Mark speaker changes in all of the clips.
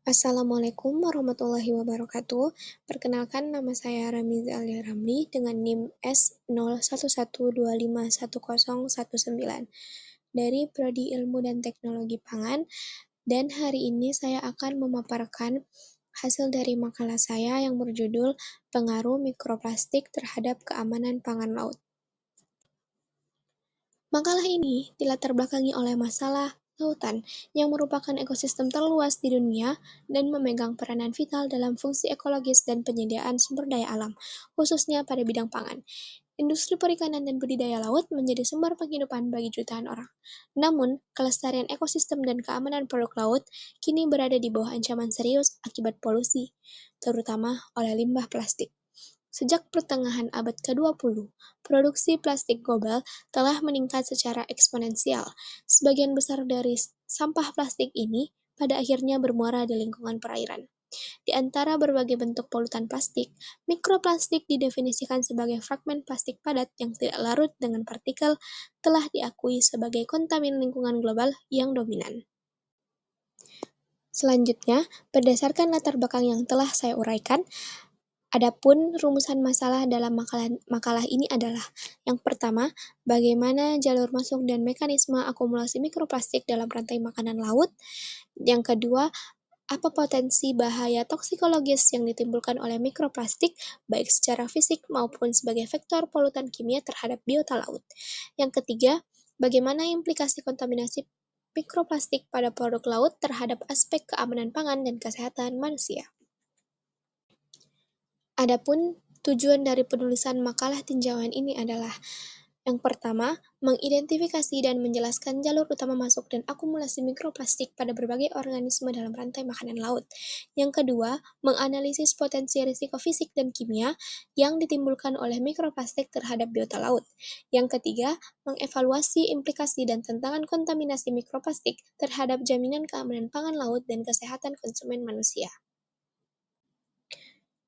Speaker 1: Assalamualaikum warahmatullahi wabarakatuh. Perkenalkan nama saya Ramiza Alia Ramli dengan NIM S0112510119 dari Prodi Ilmu dan Teknologi Pangan, dan hari ini saya akan memaparkan hasil dari makalah saya yang berjudul Pengaruh Mikroplastik Terhadap Keamanan Pangan Laut. Makalah ini dilatar belakangi oleh masalah lautan yang merupakan ekosistem terluas di dunia dan memegang peranan vital dalam fungsi ekologis dan penyediaan sumber daya alam, khususnya pada bidang pangan. Industri perikanan dan budidaya laut menjadi sumber penghidupan bagi jutaan orang. Namun, kelestarian ekosistem dan keamanan produk laut kini berada di bawah ancaman serius akibat polusi, terutama oleh limbah plastik. Sejak pertengahan abad ke-20, produksi plastik global telah meningkat secara eksponensial. Sebagian besar dari sampah plastik ini pada akhirnya bermuara di lingkungan perairan. Di antara berbagai bentuk polutan plastik, mikroplastik didefinisikan sebagai fragmen plastik padat yang tidak larut dengan partikel telah diakui sebagai kontamin lingkungan global yang dominan. Selanjutnya, berdasarkan latar belakang yang telah saya uraikan, adapun rumusan masalah dalam makalah ini adalah: yang pertama, bagaimana jalur masuk dan mekanisme akumulasi mikroplastik dalam rantai makanan laut. Yang kedua, apa potensi bahaya toksikologis yang ditimbulkan oleh mikroplastik, baik secara fisik maupun sebagai vektor polutan kimia terhadap biota laut. Yang ketiga, bagaimana implikasi kontaminasi mikroplastik pada produk laut terhadap aspek keamanan pangan dan kesehatan manusia. Adapun tujuan dari penulisan makalah tinjauan ini adalah: yang pertama, mengidentifikasi dan menjelaskan jalur utama masuk dan akumulasi mikroplastik pada berbagai organisme dalam rantai makanan laut. Yang kedua, menganalisis potensi risiko fisik dan kimia yang ditimbulkan oleh mikroplastik terhadap biota laut. Yang ketiga, mengevaluasi implikasi dan tantangan kontaminasi mikroplastik terhadap jaminan keamanan pangan laut dan kesehatan konsumen manusia.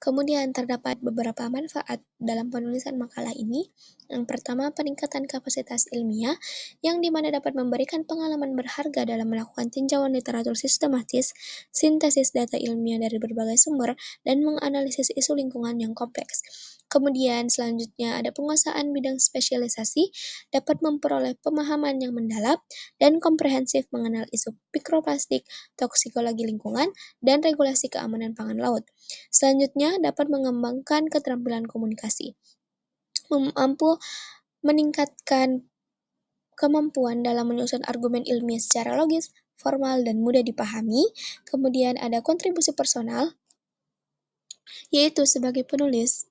Speaker 1: Kemudian terdapat beberapa manfaat dalam penulisan makalah ini. Yang pertama, peningkatan kapasitas ilmiah, yang dimana dapat memberikan pengalaman berharga dalam melakukan tinjauan literatur sistematis, sintesis data ilmiah dari berbagai sumber, dan menganalisis isu lingkungan yang kompleks. Kemudian selanjutnya ada penguasaan bidang spesialisasi, dapat memperoleh pemahaman yang mendalam dan komprehensif mengenal isu mikroplastik, toksikologi lingkungan, dan regulasi keamanan pangan laut. Selanjutnya, dapat mengembangkan keterampilan komunikasi, mampu meningkatkan kemampuan dalam menyusun argumen ilmiah secara logis, formal, dan mudah dipahami. Kemudian ada kontribusi personal, yaitu sebagai penulis.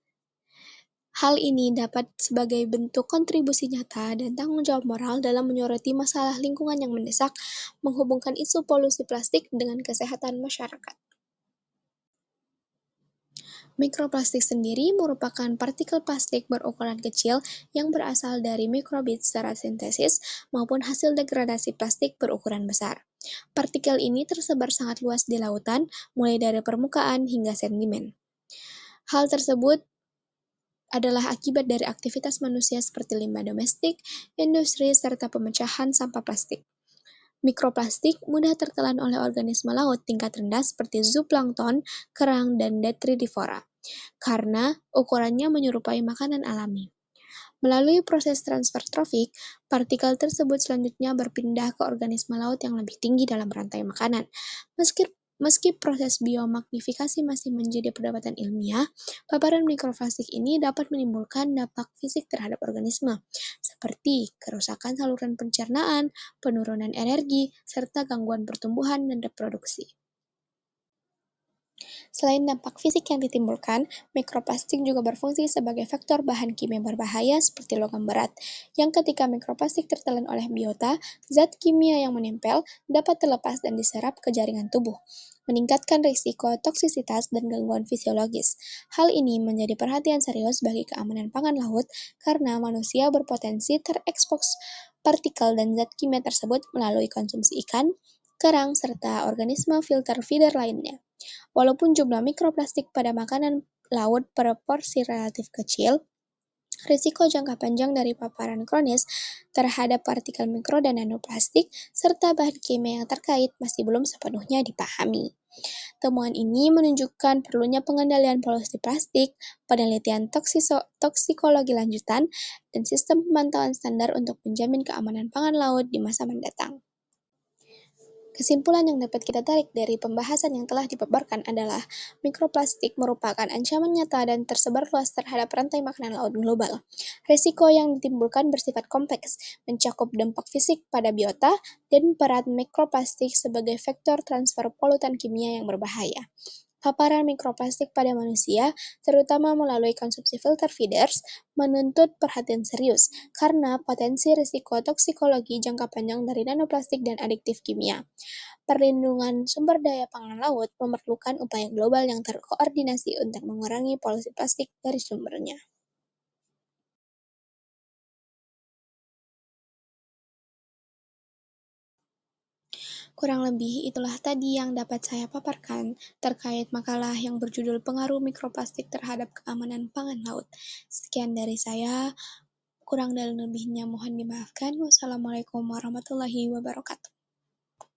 Speaker 1: Hal ini dapat sebagai bentuk kontribusi nyata dan tanggung jawab moral dalam menyoroti masalah lingkungan yang mendesak, menghubungkan isu polusi plastik dengan kesehatan masyarakat. Mikroplastik sendiri merupakan partikel plastik berukuran kecil yang berasal dari mikrobit secara sintesis maupun hasil degradasi plastik berukuran besar. Partikel ini tersebar sangat luas di lautan, mulai dari permukaan hingga sedimen. Hal tersebut adalah akibat dari aktivitas manusia seperti limbah domestik, industri, serta pemecahan sampah plastik. Mikroplastik mudah tertelan oleh organisme laut tingkat rendah seperti zooplankton, kerang, dan detridivora, karena ukurannya menyerupai makanan alami. Melalui proses transfer trofik, partikel tersebut selanjutnya berpindah ke organisme laut yang lebih tinggi dalam rantai makanan. Meski Meski proses biomagnifikasi masih menjadi perdebatan ilmiah, paparan mikroplastik ini dapat menimbulkan dampak fisik terhadap organisme, seperti kerusakan saluran pencernaan, penurunan energi, serta gangguan pertumbuhan dan reproduksi. Selain dampak fisik yang ditimbulkan, mikroplastik juga berfungsi sebagai faktor bahan kimia berbahaya seperti logam berat, yang ketika mikroplastik tertelan oleh biota, zat kimia yang menempel dapat terlepas dan diserap ke jaringan tubuh, meningkatkan risiko toksisitas dan gangguan fisiologis. Hal ini menjadi perhatian serius bagi keamanan pangan laut karena manusia berpotensi terekspos partikel dan zat kimia tersebut melalui konsumsi ikan, kerang, serta organisme filter feeder lainnya. Walaupun jumlah mikroplastik pada makanan laut berporsi relatif kecil, Risiko jangka panjang dari paparan kronis terhadap partikel mikro dan nanoplastik serta bahan kimia yang terkait masih belum sepenuhnya dipahami. Temuan ini menunjukkan perlunya pengendalian polusi plastik, penelitian toksikologi lanjutan, dan sistem pemantauan standar untuk menjamin keamanan pangan laut di masa mendatang. Kesimpulan yang dapat kita tarik dari pembahasan yang telah dipaparkan adalah mikroplastik merupakan ancaman nyata dan tersebar luas terhadap rantai makanan laut global. Risiko yang ditimbulkan bersifat kompleks, mencakup dampak fisik pada biota dan peran mikroplastik sebagai vektor transfer polutan kimia yang berbahaya. Paparan mikroplastik pada manusia, terutama melalui konsumsi filter feeders, menuntut perhatian serius karena potensi risiko toksikologi jangka panjang dari nanoplastik dan adiktif kimia. Perlindungan sumber daya pangan laut memerlukan upaya global yang terkoordinasi untuk mengurangi polusi plastik dari sumbernya. Kurang lebih itulah tadi yang dapat saya paparkan terkait makalah yang berjudul Pengaruh Mikroplastik Terhadap Keamanan Pangan Laut. Sekian dari saya, kurang dan lebihnya mohon dimaafkan. Wassalamualaikum warahmatullahi wabarakatuh.